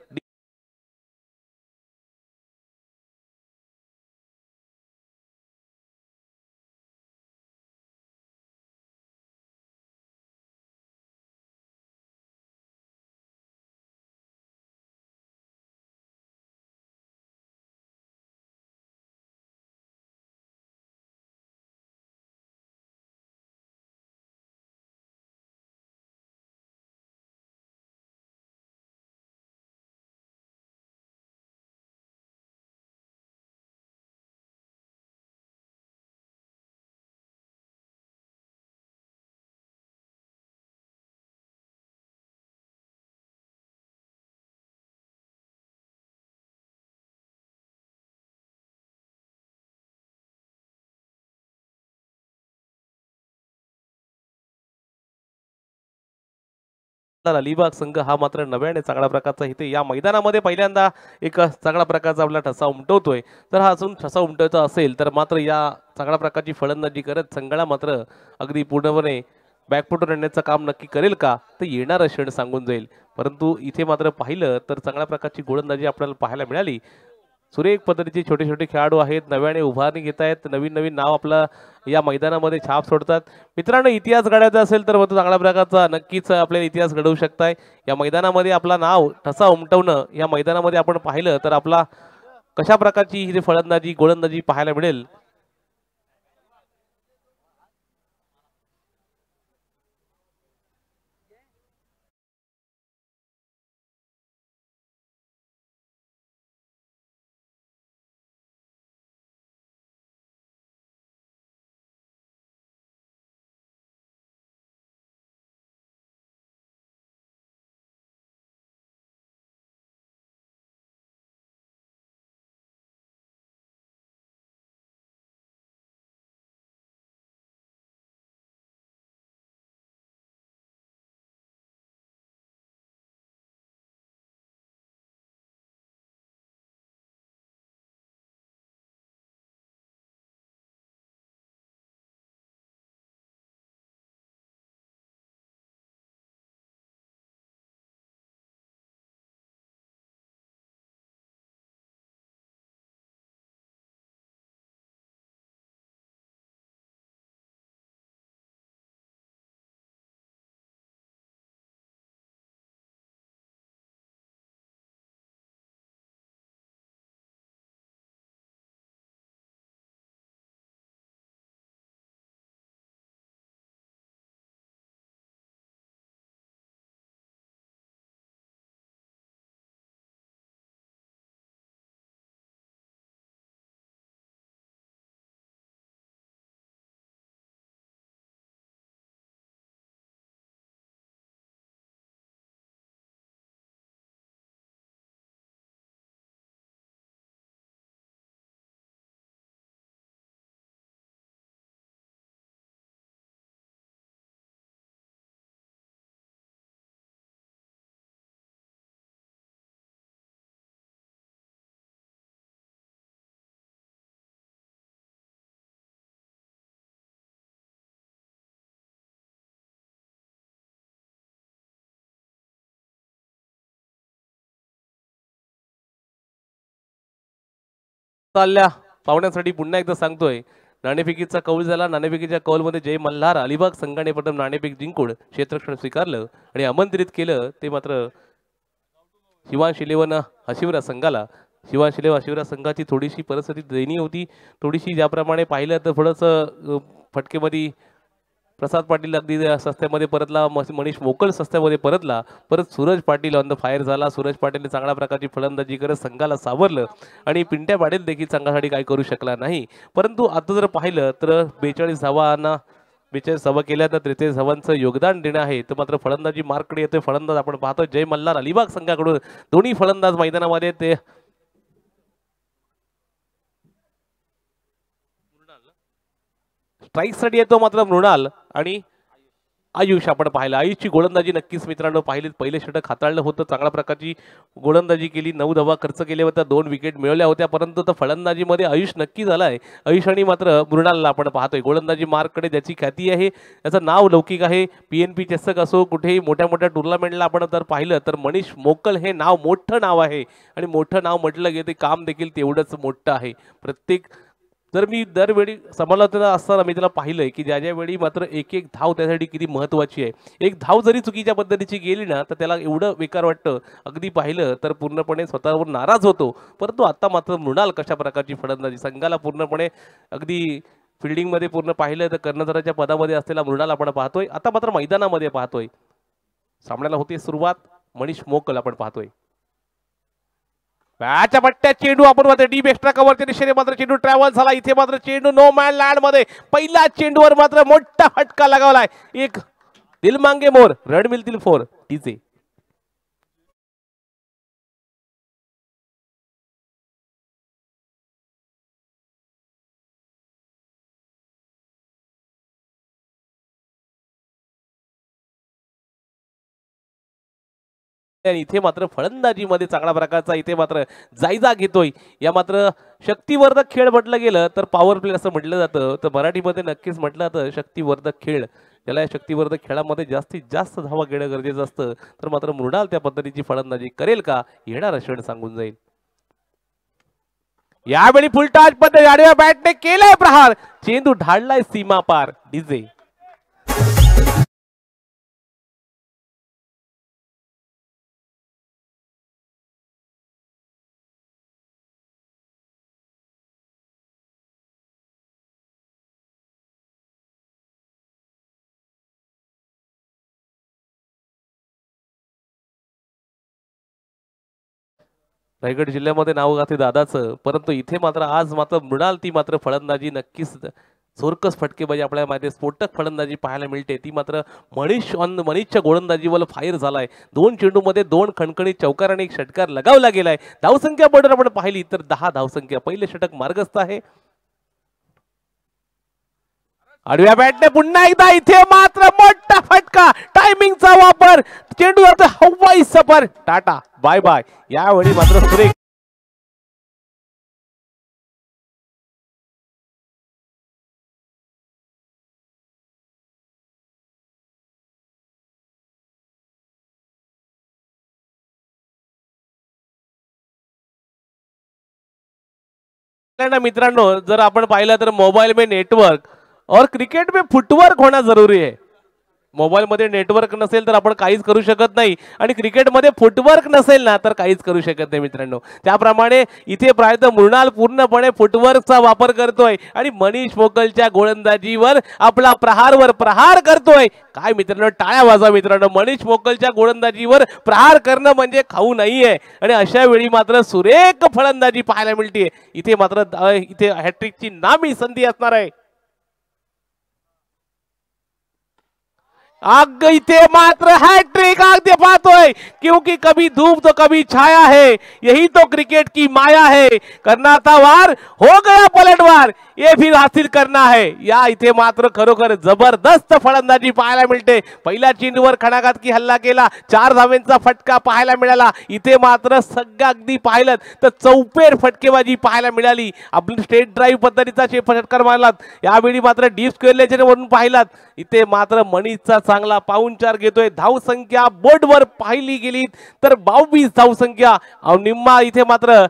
S1: अलिबाग संघ हा मात्र नव्याने चांगल्या प्रकारचा इथे या मैदानामध्ये पहिल्यांदा एक चांगल्या प्रकारचा आपला ठसा उमटवतोय. तर हा अजून ठसा उमटवायचा असेल तर मात्र या चांगल्या प्रकारची फलंदाजी करत संघाला मात्र अगदी पूर्णपणे बॅकफुटवर आणण्याचं काम नक्की करेल का, तर येणारा क्षण सांगून जाईल. परंतु इथे मात्र पाहिलं तर चांगल्या प्रकारची गोलंदाजी आपल्याला पाहायला मिळाली. सुरेख पद्धतीचे छोटे छोटे खेळाडू आहेत, नव्याने उभारणी घेत आहेत, नवीन नवीन नाव आपलं या मैदानामध्ये छाप सोडतात. मित्रांनो, इतिहास घडायचा असेल तर मग चांगल्या प्रकारचा नक्कीच आपल्याला इतिहास घडवू शकताय. या मैदानामध्ये आपला नाव ठसा उमटवणं या मैदानामध्ये आपण पाहिलं तर आपला कशा प्रकारची ही फलंदाजी गोलंदाजी पाहायला मिळेल. चालल्या पाहुण्यासाठी पुन्हा एकदा सांगतोय, नाणेफेकीचा कौल झाला. नाणेफेकीच्या कौलमध्ये जय मल्हार अलिबाग संघाने प्रथम नाणेफेक जिंकून क्षेत्ररक्षण स्वीकारलं आणि आमंत्रित केलं ते मात्र शिवांश इलेव्हन हशिवरा संघाला. शिवांश इलेव्हन हशिवरा संघाची थोडीशी परिस्थिती दयनीय होती. थोडीशी ज्याप्रमाणे पाहिलं तर थोडंसं फटकेमध्ये प्रसाद पाटील अगदी सस्त्यामध्ये परतला, मनीष मोकल सस्त्यामध्ये परतला. परत Suraj Patil on the fire झाला. सूरज पाटीलने चांगल्या प्रकारची फलंदाजी करत संघाला सावरलं आणि पिंट्या पाटील देखील संघासाठी काही करू शकला नाही. परंतु आता जर पाहिलं तर 42 धावांना 42 धावा केल्या तर 43 धावांचं योगदान देणं आहे. तर मात्र फलंदाजी मार्ककडे येतोय. फलंदाज आपण पाहतोय जय मल्हार अलिबाग संघाकडून. दोन्ही फलंदाज मैदानामध्ये ते स्ट्राईकसाठी येतो मात्र मृणाल आणि आयुष आपण पाहिलं. आयुषची गोलंदाजी नक्कीच मित्रांनो पाहिली. पहिले षटक हाताळलं होतं, चांगल्या प्रकारची गोलंदाजी केली, 9 धावा खर्च केले होत्या, 2 विकेट मिळवल्या होत्या. परंतु तर फलंदाजीमध्ये आयुष नक्की झालाय. आयुष आणि मात्र मृणालला आपण पाहतोय गोलंदाजी मार्ककडे ज्याची ख्याती आहे, त्याचं नाव लौकिक आहे. PNP चषक असो, कुठेही मोठ्या मोठ्या टुर्नामेंटला आपण जर पाहिलं तर मनीष मोकल हे नाव मोठं नाव आहे आणि मोठं नाव म्हटलं गेलं ते काम देखील तेवढंच मोठं आहे. प्रत्येक जर मी दरवेळी समालोचना असताना मी त्याला पाहिलंय की ज्या ज्या वेळी मात्र एक एक धाव त्यासाठी किती महत्वाची आहे. एक धाव जरी चुकीच्या पद्धतीची गेली ना तर त्याला एवढं बेकार वाटतं. अगदी पाहिलं तर पूर्णपणे स्वतःवर नाराज होतो. परंतु आता मात्र मृणाल कशा प्रकारची फलंदाजी संघाला पूर्णपणे अगदी फिल्डिंगमध्ये पूर्ण पाहिलं तर कर्णधाराच्या पदामध्ये असलेला मृणाल आपण पाहतोय. आता मात्र मैदानामध्ये पाहतोय. सामन्याला होती सुरुवात. मनीष मोकल आपण पाहतोय. बॅटच्या पट्ट्यात चेंडू आपण मात्र डीप एक्स्ट्रा कव्हरच्या दिशेने मात्र चेंडू ट्रॅव्हल झाला. इथे मात्र चेंडू नो मॅन लँड मध्ये पहिल्या चेंडूवर मात्र मोठा फटका लगावलाय. एक दिल मांगे मोर रन मिळतील 4 टीचे. आणि इथे मात्र फलंदाजीमध्ये चांगल्या प्रकारचा इथे मात्र जायजा घेतोय. या मात्र शक्तिवर्धक खेळ म्हटलं गेलं तर पॉवर प्ले असं म्हटलं जातं, तर मराठीमध्ये नक्कीच म्हटलं जातं शक्तिवर्धक खेळ. त्याला या शक्तिवर्धक खेळामध्ये जास्तीत जास्त धावा घेणं गरजेचं असतं. तर मात्र मृणाल त्या पद्धतीची फलंदाजी करेल का, येणारा क्षण सांगून जाईल. यावेळी फुलटाच पद्धत आडव्या बॅटने केलाय प्रहार, चेंडू ढाळलाय सीमा पार. डीजे रायगड जिल्ह्यामध्ये नाव गाते दादाचं, परंतु इथे मात्र आज मात्र मृणाल ती मात्र फलंदाजी नक्कीच चोरकस फटकेबाजी आपल्या मागे स्फोटक फलंदाजी पाहायला मिळते. ती मात्र मनीषच्या गोलंदाजीवर फायर झालाय. 2 चेंडूमध्ये 2 खणखणीत चौकार आणि 1 षटकार लगावला गेलाय. धावसंख्या बरोबर आपण पाहिली तर 10 धावसंख्या. पहिले षटक मार्गस्थ आहे. आडव्या बॅटने पुन्हा एकदा इथे मात्र मोठा फटका, टायमिंगचा वापर, चेंडू हवाई सफर, टाटा बाय बाय. यावेळी मात्र सुरेख मित्रांनो, जर आपण पाहिलं तर मोबाईल में नेटवर्क और क्रिकेट में फुटवर्क होना जरूरी है. मोबाईलमध्ये नेटवर्क नसेल तर आपण काहीच करू शकत नाही, आणि क्रिकेटमध्ये फुटवर्क नसेल ना तर काहीच करू शकत नाही मित्रांनो. त्याप्रमाणे इथे प्रायतः मृणाल पूर्णपणे फुटवर्कचा वापर करतोय आणि मनीष मोकलच्या गोलंदाजीवर आपला प्रहारवर प्रहार करतोय. काय मित्रांनो, टाळ्या वाजा मित्रांनो. मनीष मोकलच्या गोलंदाजीवर प्रहार करणं म्हणजे खाऊ नाहीये, आणि अशा वेळी मात्र सुरेख फलंदाजी पाहायला मिळते. इथे मात्र इथे हॅट्रिकची नामी संधी असणार आहे. आग इथे मात्र हैट्रिक आगे पातोय, क्योंकि कभी धूप तो कभी छाया है, यही तो क्रिकेट की माया है. करना था वार, हो गया पलटवार, ये भी हासिल करना है. या इथे मात्र खरोखर जबरदस्त फलंदाजी पाहायला मिळते. पहिल्या चेंडूवर खणाघातकी हल्ला केला, 4 धावेंचा फटका पाहायला मिळाला. इथे मात्र सगळं अगदी पाहिलं तर चौपेर फटकेबाजी पाहायला मिळाली. आपली स्टेट ड्राईव्ह पद्धतीचा षटकार मारलात. यावेळी मात्र डीप स्क्वेअर वरून पाहिलात. इथे मात्र मनीषचा चांगला पाऊंचार घेतोय. धावसंख्या बोर्डवर पाहिली गेली तर 22 धावसंख्या. निम्मा इथे मात्र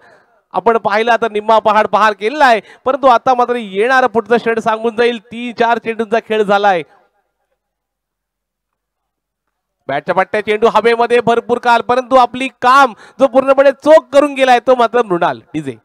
S1: आपण पाहिला तर निम्मा पहाड पहार केलेला आहे, परंतु आता मात्र येणारा पुढचा षट सांगून जाईल. 3-4 चेंडूंचा खेळ झालाय. बॅटच्या पट्ट्या चेंडू हवेमध्ये भरपूर काल, परंतु आपली काम जो पूर्णपणे चोख करून गेलाय तो मात्र मृणाल. डीजे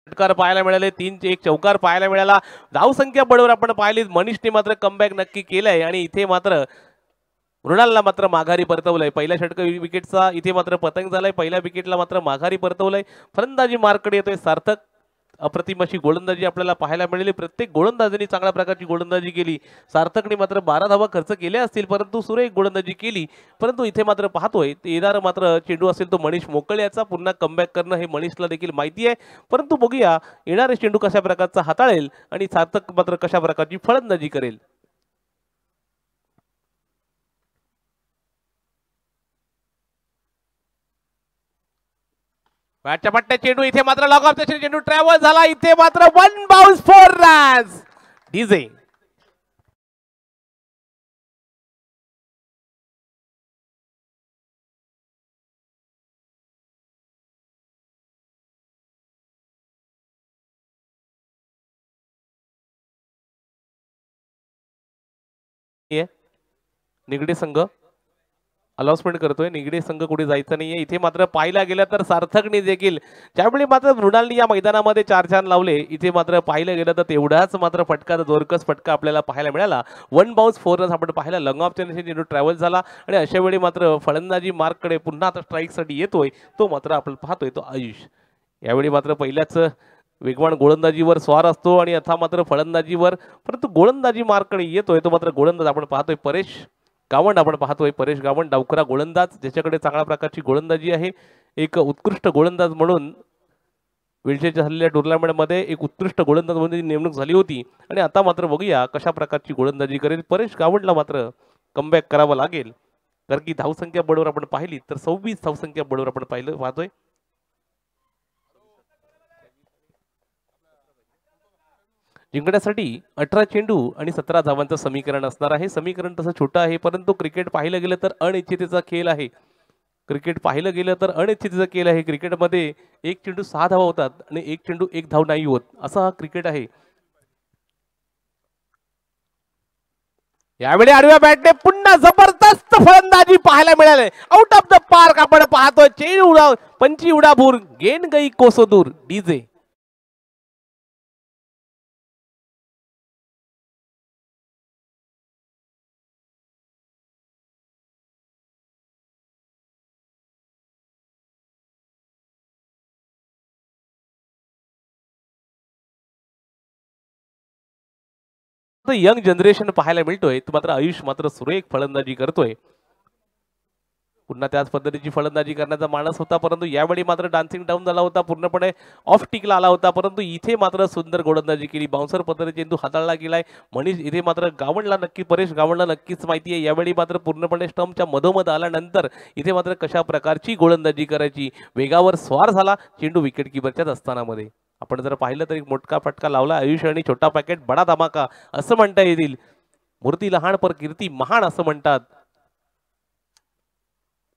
S1: षटकार पाहायला मिळाले, 3-1 चौकार पाहायला मिळाला. धावसंख्या बळवर आपण पाहिली. मनीषने मात्र कमबॅक नक्की केलंय, आणि इथे मात्र मृणालला मात्र माघारी परतवलंय. पहिल्या षटक विकेटचा इथे मात्र पतंग झालाय. पहिल्या विकेटला मात्र माघारी परतवलंय. फलंदाजी मार्कडे येतोय सार्थक. अप्रतिम अशी गोलंदाजी आपल्याला पाहायला मिळाली. प्रत्येक गोलंदाजांनी चांगल्या प्रकारची गोलंदाजी केली. सार्थकने मात्र 12 धावा खर्च केल्या असतील, परंतु सुरेख गोलंदाजी केली. परंतु इथे मात्र पाहतोय येणारा मात्र चेंडू असेल तो मनीष मोकळे याचा. पुन्हा कमबॅक करणं हे मनीषला देखील माहिती आहे, परंतु बघूया येणारे चेंडू कशा प्रकारचा हाताळेल आणि सार्थक मात्र कशा प्रकारची फलंदाजी करेल. बॅटच्या पट्ट्या चेंडू इथे मात्र लॉग ऑफ चेंडू ट्रॅव्हल झाला. इथे मात्र 1 बाउन्स 4 रन्स. डीजे निगडी संघ अनाउन्समेंट करतोय, निगडी संघ कुठे जायचं नाहीये. इथे मात्र पाहायला गेलं तर सार्थकने देखील ज्यावेळी मात्र मृणालनी या मैदानामध्ये 4 लावले, इथे मात्र पाहिलं गेलं तर तेवढाच मात्र फटका, जोरकस फटका आपल्याला पाहायला मिळाला. 1 बाउन्स 4 रन्स आपण पाहायला लॉंग ऑफ चेंडू ट्रॅव्हल झाला आणि अशा वेळी मात्र फलंदाजी मार्ककडे पुन्हा आता स्ट्राईकसाठी येतोय. तो मात्र आपण पाहतोय तो आयुष. यावेळी मात्र पहिल्याच वेगवान गोलंदाजीवर स्वार असतो आणि आता मात्र फलंदाजीवर, परंतु गोलंदाजी मार्ककडे येतोय तो मात्र गोलंदाज आपण पाहतोय परेश गावंड. आपण पाहतोय परेश गावंड, डावखरा गोलंदाज, ज्याच्याकडे चांगल्या प्रकारची गोलंदाजी आहे. एक उत्कृष्ट गोलंदाज म्हणून विलचेच्या झालेल्या टुर्नामेंटमध्ये एक उत्कृष्ट गोलंदाज म्हणून नेमणूक झाली होती आणि आता मात्र बघूया कशा प्रकारची गोलंदाजी करेल परेश गावंडला. मात्र कमबॅक करावं लागेल, कारण की धावसंख्या बळवर आपण पाहिली तर 26 धावसंख्या बळवर आपण पाहतोय. जिंकण्यासाठी 18 चेंडू आणि 17 धावांचं समीकरण असणार आहे. समीकरण तसं छोटं आहे, परंतु क्रिकेट पाहिलं गेलं तर अनिश्चिततेचा खेळ आहे. क्रिकेट पाहिलं गेलं तर अनिश्चिततेचा खेळ आहे. क्रिकेटमध्ये एक चेंडू 6 धावा होतात आणि एक चेंडू 1 धाव नाही होत, असा हा क्रिकेट आहे. यावेळी आडव्या बॅटने पुन्हा जबरदस्त फलंदाजी पाहायला मिळाले. आउट ऑफ द पार्क आपण पाहतोय. चेंडू उडा, पंची उडाभूर, गेंद गई कोसो दूर. डीजे यंग जनरेशन पाहायला मिळतोय. मात्र आयुष मात्र सुरेख फलंदाजी करतोय. पुन्हा त्याच पद्धतीची फलंदाजी करण्याचा मानस होता, परंतु यावेळी मात्र डान्सिंग डाऊन झाला होता, पूर्णपणे ऑफ टिकला आला होता. परंतु इथे मात्र सुंदर गोलंदाजी केली. बाउन्सर पद्धतीने चेंडू हाताळला गेलाय. मनीष इथे मात्र गावंडला नक्की, परेश गावंडला नक्कीच माहिती आहे. यावेळी मात्र पूर्णपणे स्टंपच्या मधोमध आल्यानंतर इथे मात्र कशा प्रकारची गोलंदाजी करायची, वेगावर स्वार झाला चेंडू विकेट किपरच्याच असतानामध्ये. आपण जर पाहिलं तर एक मोठा फटका लावला आयुष आणि छोटा पॅकेट बडा धमाका असं म्हणता येईल. मूर्ती लहान पर कीर्ती महान असं म्हणतात.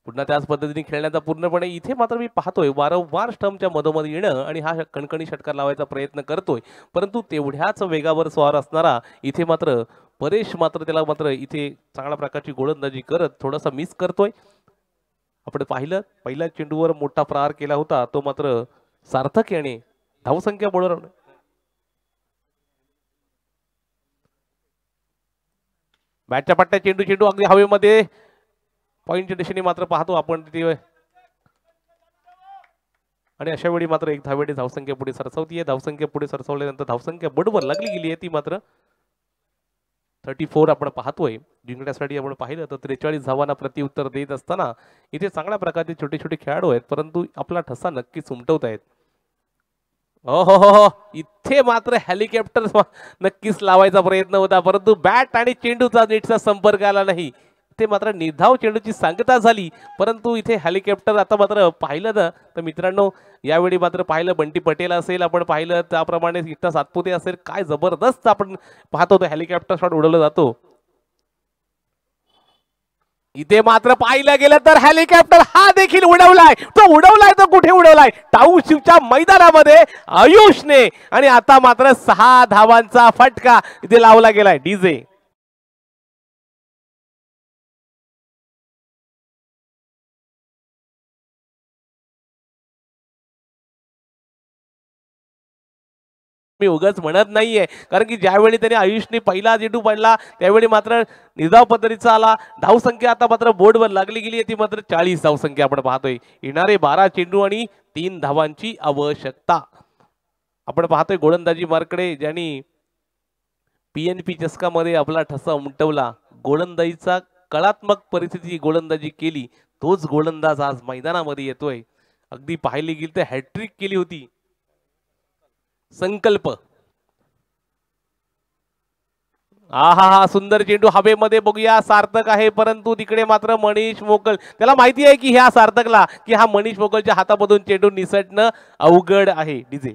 S1: पुन्हा त्याच पद्धतीने खेळण्याचा पूर्णपणे इथे मात्र मी पाहतोय वारंवार स्टंपच्या मधोमध येणं आणि हा कणकणी षटकार लावायचा प्रयत्न करतोय, परंतु तेवढ्याच वेगावर स्वार असणारा इथे मात्र परेश मात्र त्याला मात्र इथे चांगल्या प्रकारची गोलंदाजी करत थोडासा मिस करतोय. आपण पाहिलं पहिल्या चेंडूवर मोठा प्रहार केला होता, तो मात्र सार्थक याने धावसंख्या बळवर बॅटच्या पट्ट्या चेंडू चेंडू अगदी हवेमध्ये पॉईंटच्या दिशेने मात्र पाहतो आपण तिथे आणि अशा वेळी मात्र एक धावेने धावसंख्या पुढे सरसावतीये. धावसंख्या पुढे सरसावल्यानंतर धावसंख्या बडवर लागली गेली आहे, ती मात्र 34 आपण पाहतोय. जिंकण्यासाठी आपण पाहिलं तर 43 धावांना प्रत्युत्तर देत असताना इथे चांगल्या प्रकारचे छोटे छोटे खेळाडू आहेत, परंतु आपला ठसा नक्कीच उमटवत आहेत. हो हो हो हो, इथे मात्र हेलिकॉप्टर नक्कीच लावायचा प्रयत्न होता, परंतु बॅट आणि चेंडूचा नीटचा संपर्क आला नाही. ते मात्र निर्धाव चेंडूची सांगता झाली, परंतु इथे हेलिकॉप्टर आता मात्र पाहिलं ना तर मित्रांनो, यावेळी मात्र पाहिलं बंटी पटेल असेल, आपण पाहिलं त्याप्रमाणे इथं सातपुते असेल, काय जबरदस्त आपण पाहतो तो हेलिकॉप्टर शॉट उडवला जातो. इथे मात्र पाहिलं गेलं तर हेलिकॉप्टर हा देखील उडवलाय. तो उडवलाय तर कुठे उडवलाय, टाऊशिवच्या मैदानामध्ये आयुषने, आणि आता मात्र 6 धावांचा फटका इथे लावला गेलाय. डीजे मी उगाच म्हणत नाहीये, कारण की ज्यावेळी त्याने आयुषने पहिला चेंडू पडला त्यावेळी मात्र निर्धाव पद्धतीचा आला. धावसंख्या आता मात्र बोर्डवर लागली गेली आहे, ती मात्र 40 धावसंख्या आपण पाहतोय. येणारे 12 चेंडू आणि 3 धावांची आवश्यकता. आपण पाहतोय गोलंदाजी मार्कडे ज्यांनी PNP चषकामध्ये आपला ठसा उमटवला, गोलंदाजीचा कलात्मक परिस्थिती गोलंदाजी केली, तोच गोलंदाज आज मैदानामध्ये येतोय. अगदी पाहिली गेली तर हॅट्रिक केली होती. संकल्प, हा हा सुंदर चेंडू हवेमध्ये बघूया, सार्थक आहे, परंतु तिकडे मात्र मनीष मोकल, त्याला माहिती आहे की ह्या सार्थकला की हा मनीष मोकलच्या हातामधून चेंडू निसटणं अवघड आहे. डीजे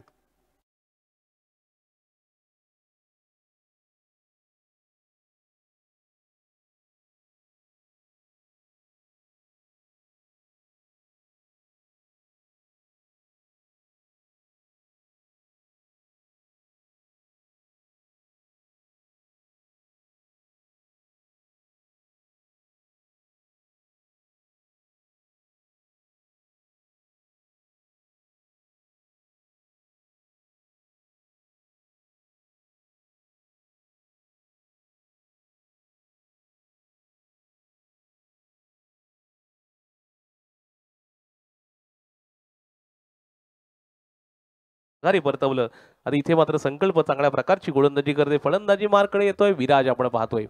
S1: घरी परतवलं. आता इथे मात्र संकल्प चांगल्या प्रकारची गोलंदाजी करते. फलंदाजी मार्कडे येतोय विराज आपण पाहतोय.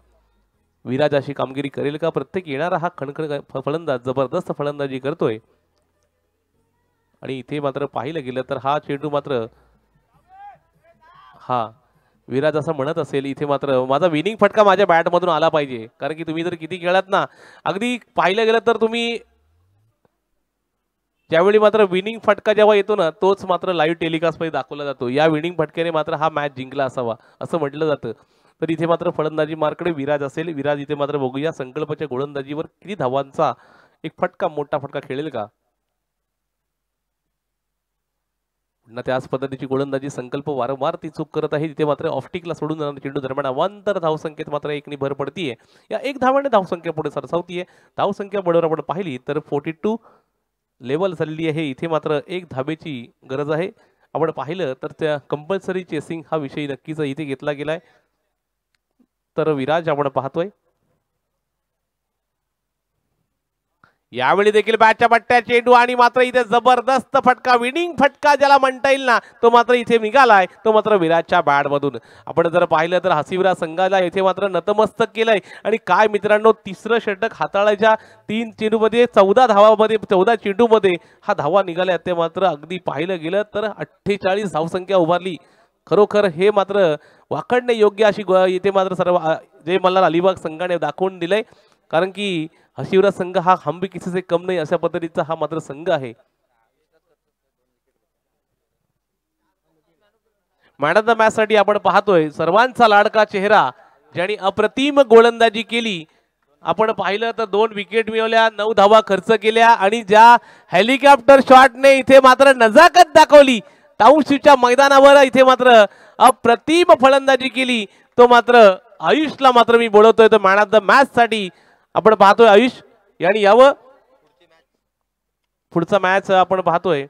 S1: विराज अशी कामगिरी करेल का? प्रत्येक येणारा हा खणखण फलंदाज जबरदस्त फलंदाजी करतोय. आणि इथे मात्र पाहिलं गेलं तर हा चेंडू मात्र हा विराज असं म्हणत असेल इथे मात्र माझा विनिंग फटका माझ्या बॅटमधून आला पाहिजे. कारण की तुम्ही जर किती खेळात ना, अगदी पाहिलं गेलं तर तुम्ही ज्यावेळी मात्र विनिंग फटका जेव्हा येतो ना, तोच मात्र लाईव्ह टेलिकास्ट मध्ये दाखवला जातो. या विनिंग फटक्याने मात्र हा मॅच जिंकला असावा असं म्हटलं जातं. तर इथे मात्र फलंदाजी मार्कडे विराज असेल. विराज इथे मात्र बघूया संकल्पाच्या गोलंदाजीवर किती धावांचा एक फटका, मोठा फटका खेळेल का? पुन्हा त्याच पद्धतीची गोलंदाजी संकल्प वारंवार ती चूक करत आहे. तिथे मात्र ऑफटिकला सोडून जाणार चेंडू दरम्यान अवांतर धावसंख्येत मात्र एकनी भर पडतीये. या एक धावाने धावसंख्या पुढे सरसावतीये. धावसंख्या बरोबर आपण पाहिली तर 42 लेवल झालेली आहे. इथे मात्र एक धाबेची गरज आहे. आपण पाहिलं तर त्या कंपल्सरी चेसिंग हा विषय नक्कीच इथे घेतला गेलाय. तर विराज आपण पाहतोय यावेळी देखील बॅटच्या पट्ट्या चेंडू आणि मात्र इथे जबरदस्त फटका, विनिंग फटका ज्याला म्हणता येईल ना, तो मात्र इथे निघालाय. तो मात्र विराजच्या बॅट मधून. आपण जर पाहिलं तर हसीवरा संघाला इथे मात्र नतमस्तक केलंय. आणि काय मित्रांनो, तिसरं षटक हाताळायच्या 3 चेंडूमध्ये 14 धावामध्ये 14 चेंडूमध्ये हा धावा निघाल्या. ते मात्र अगदी पाहिलं गेलं तर 48 धावसंख्या उभारली. खरोखर हे मात्र वाकडणे योग्य अशी इथे मात्र सर्व जय मल्हार अलिबाग संघाने दाखवून दिलंय. कारण की हशिवराज संघ हा हम भी किसी से कम नाही अशा पद्धतीचा हा मात्र संघ आहे. मॅन ऑफ द मॅच साठी आपण पाहतोय सर्वांचा लाडका चेहरा ज्याने अप्रतिम गोलंदाजी केली. आपण पाहिलं तर 2 विकेट मिळवल्या, 9 धावा खर्च केल्या आणि ज्या हेलिकॉप्टर शॉटने इथे मात्र नजाकत दाखवली टाउनशिपच्या मैदानावर, इथे मात्र अप्रतिम फलंदाजी केली. तो मात्र आयुषला मात्र मी बोलवतोय तर मॅन ऑफ द मॅच साठी आपण पाहतोय आयुष यांनी यावं. पुढचा मॅच आपण पाहतोय